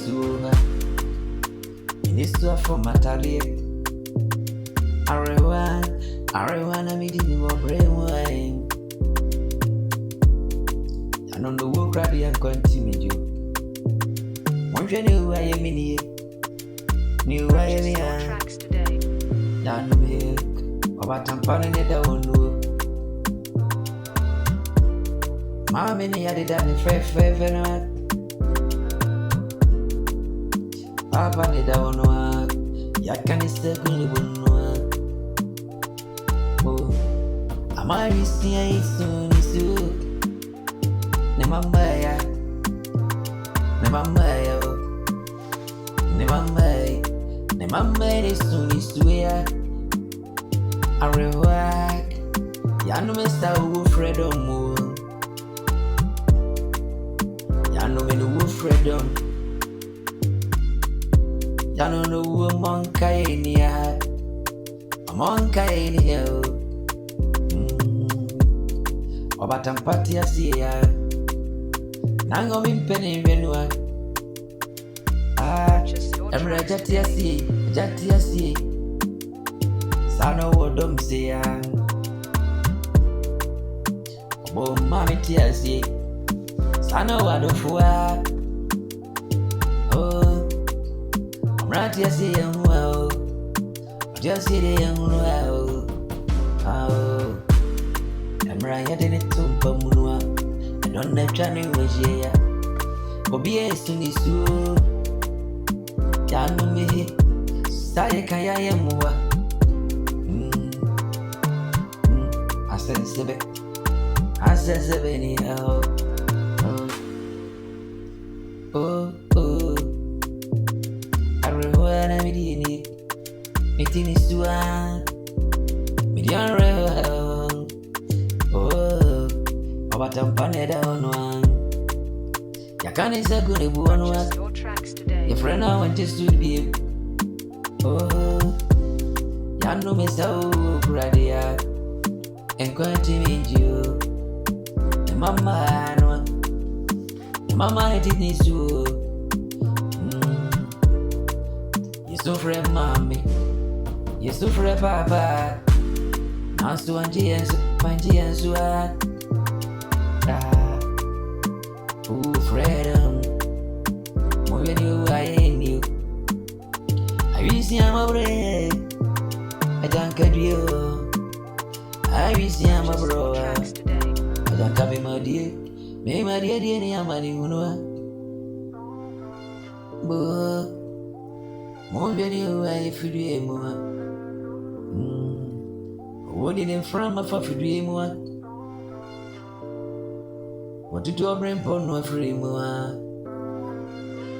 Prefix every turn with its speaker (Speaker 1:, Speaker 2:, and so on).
Speaker 1: Minisuha, Minister for Matali, Arewana meeting of brainwine. I don't know what grabby and continue. One new way a mini, new way a
Speaker 2: tracks today.
Speaker 1: down the milk, about tampon it down. Mammy, I did that in fair. Papa ni dawonoa yakani sekuni bunwa oh amari sia isu ne mama ya oh ne mama isu ya arewa ya no mesta wo freedom mo ya no me no freedom. Ya no know a monka in here, a monka in here. Obatam party as here. Nango min penny venua. Emra Jatia, Sano Wodom say, Bo Mammy Tiasi, Sano Wadofua. Right, yes, young well, just see the young well. Oh, I'm right at it to Pamunua. I don't have Johnny was here. Bobby is to this too. Yanu me, Sayakaya Yamua. I said seven, oh. Meeting is to median rail. Oh, about Tampaneda on one. Yakan is a good one.
Speaker 2: Your tracks today.
Speaker 1: Your friend I went to studio. Oh, Yano Miss Gradia and continue you. The mama, it needs to. You so friend, mommy. You so friend, papa. Now, so and GS, my GS, oh, freedom. More than you, I ain't you. I wish I'm a break. I don't get you. I wish I'm a bro. I don't come in my dear. May my dear, I'm a new one. More than you, I feel more. What did in front of a dream one? What did your brain put no free more?